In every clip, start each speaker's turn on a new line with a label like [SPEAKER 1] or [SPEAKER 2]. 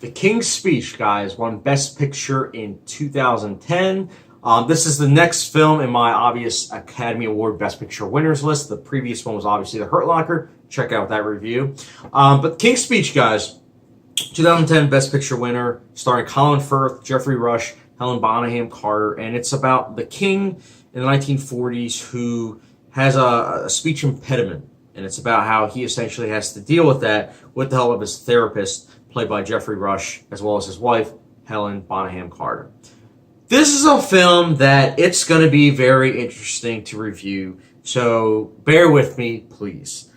[SPEAKER 1] The King's Speech, guys, won Best Picture in 2010. This is the next film in my obvious Academy Award Best Picture winners list. The previous one was obviously The Hurt Locker. Check out that review. But King's Speech, guys, 2010 Best Picture winner, starring Colin Firth, Jeffrey Rush, Helen Bonham Carter, and it's about the king in the 1940s who has a speech impediment, and it's about how he essentially has to deal with that with the help of his therapist, played by Jeffrey Rush, as well as his wife, Helen Bonham Carter. This is a film that it's going to be very interesting to review, so bear with me, please.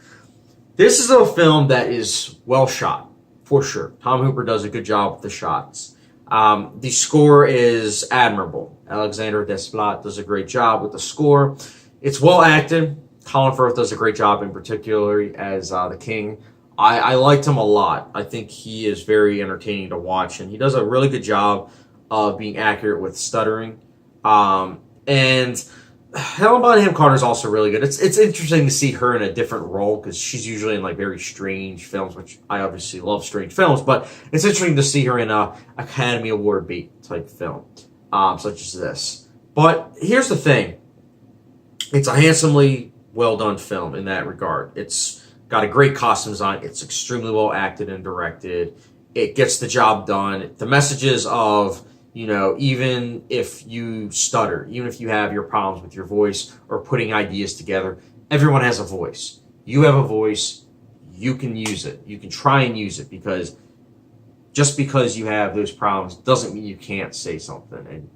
[SPEAKER 1] This is a film that is well shot, for sure. Tom Hooper does a good job with the shots. The score is admirable. Alexander Desplat does a great job with the score. It's well acted. Colin Firth does a great job, in particular as the king. I liked him a lot. I think he is very entertaining to watch, and he does a really good job of being accurate with stuttering. And Helen Bonham Carter is also really good. It's interesting to see her in a different role because she's usually in like very strange films, which I obviously love strange films. But it's interesting to see her in a Academy Award bait type film, such as this. But here's the thing: it's a handsomely well done film in that regard. It's got a great costume design. It's extremely well acted and directed. It gets the job done. The messages of, even if you stutter, even if you have your problems with your voice or putting ideas together, everyone has a voice. You have a voice. You can use it. You can try and use it, because just because you have those problems doesn't mean you can't say something and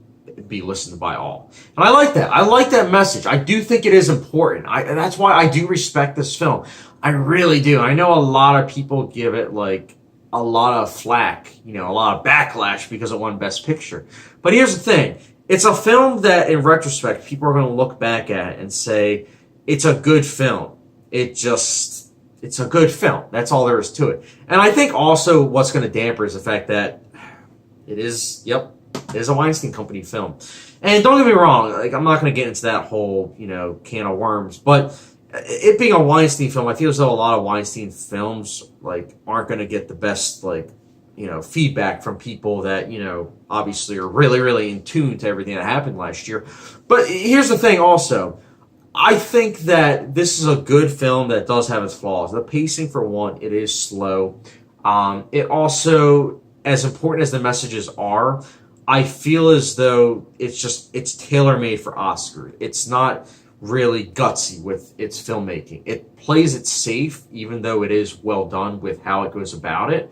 [SPEAKER 1] be listened by all. And I like that. I like that message. I do think it is important. And that's why I do respect this film. I really do. I know a lot of people give it like a lot of flack, a lot of backlash because it won Best Picture. But here's the thing. It's a film that, in retrospect, people are going to look back at and say, it's a good film. It's a good film. That's all there is to it. And I think also what's going to damper is the fact that it is a Weinstein Company film. And don't get me wrong, I'm not going to get into that whole, can of worms, but it being a Weinstein film, I feel as though a lot of Weinstein films aren't going to get the best feedback from people that obviously are really, really in tune to everything that happened last year. But here's the thing also. I think that this is a good film that does have its flaws. The pacing, for one, it is slow. It also, as important as the messages are, I feel as though it's tailor-made for Oscar. It's not really gutsy with its filmmaking. It plays it safe, even though it is well done with how it goes about it.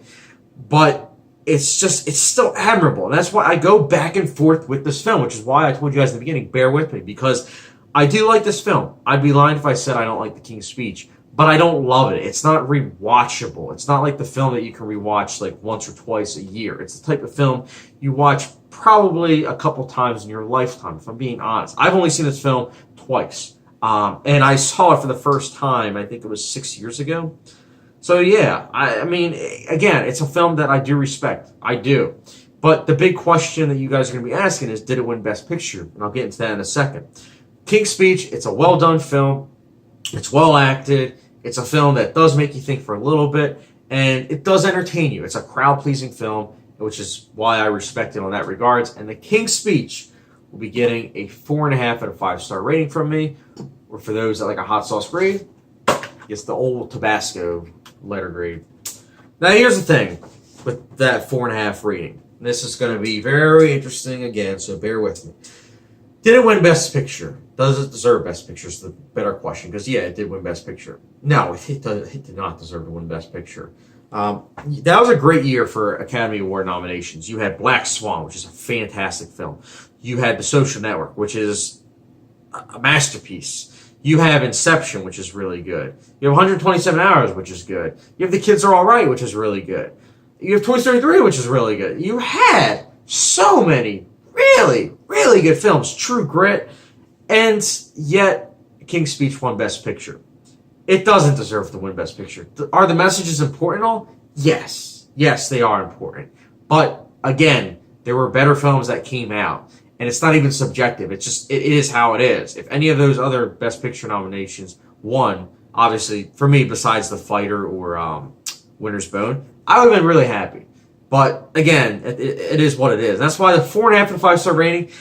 [SPEAKER 1] But it's still admirable. And that's why I go back and forth with this film, which is why I told you guys in the beginning, bear with me, because I do like this film. I'd be lying if I said I don't like The King's Speech, but I don't love it. It's not rewatchable. It's not like the film that you can rewatch once or twice a year. It's the type of film you watch probably a couple times in your lifetime, if I'm being honest. I've only seen this film twice. And I saw it for the first time, I think it was 6 years ago. So yeah, I mean, again, it's a film that I do respect. I do. But the big question that you guys are going to be asking is, did it win Best Picture? And I'll get into that in a second. King's Speech, it's a well-done film. It's well acted. It's a film that does make you think for a little bit, and it does entertain you. It's a crowd-pleasing film, which is why I respect it on that regards. And The King's Speech will be getting a 4.5 out of 5-star rating from me. Or for those that like a hot sauce grade, it's the old Tabasco letter grade. Now here's the thing with that 4.5 rating. This is going to be very interesting again, so bear with me. Did it win Best Picture? Does it deserve Best Picture is the better question, because yeah, it did win Best Picture. No, it did not deserve to win Best Picture. That was a great year for Academy Award nominations. You had Black Swan, which is a fantastic film. You had The Social Network, which is a masterpiece. You have Inception, which is really good. You have 127 Hours, which is good. You have The Kids Are All Right, which is really good. You have Toy Story 3, which is really good. You had so many really, really good films. True Grit. And yet, King's Speech won Best Picture. It doesn't deserve to win Best Picture. Are the messages important and all? Yes. Yes, they are important. But, again, there were better films that came out. And it's not even subjective. It is how it is. If any of those other Best Picture nominations won, obviously, for me, besides The Fighter or Winter's Bone, I would have been really happy. But again, it is what it is. That's why the 4.5 to 5-star rating.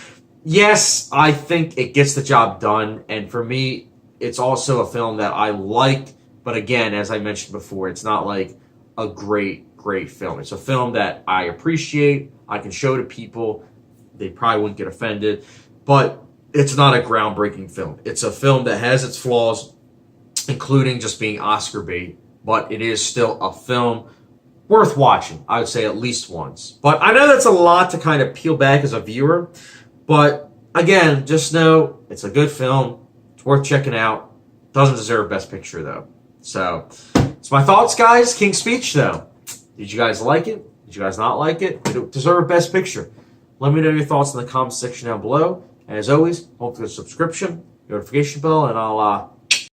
[SPEAKER 1] Yes, I think it gets the job done, and for me, it's also a film that I like. But again, as I mentioned before, it's not like a great film. It's a film that I appreciate. I can show to people. They probably wouldn't get offended, but it's not a groundbreaking film. It's a film that has its flaws, including just being Oscar bait, but it is still a film worth watching. I would say at least once. But I know that's a lot to kind of peel back as a viewer, but again, just know it's a good film. It's worth checking out. Doesn't deserve Best Picture, though. So, it's my thoughts, guys. King's Speech, though. Did you guys like it? Did you guys not like it? Did it deserve Best Picture? Let me know your thoughts in the comment section down below. And as always, hope for the subscription, notification bell, and I'll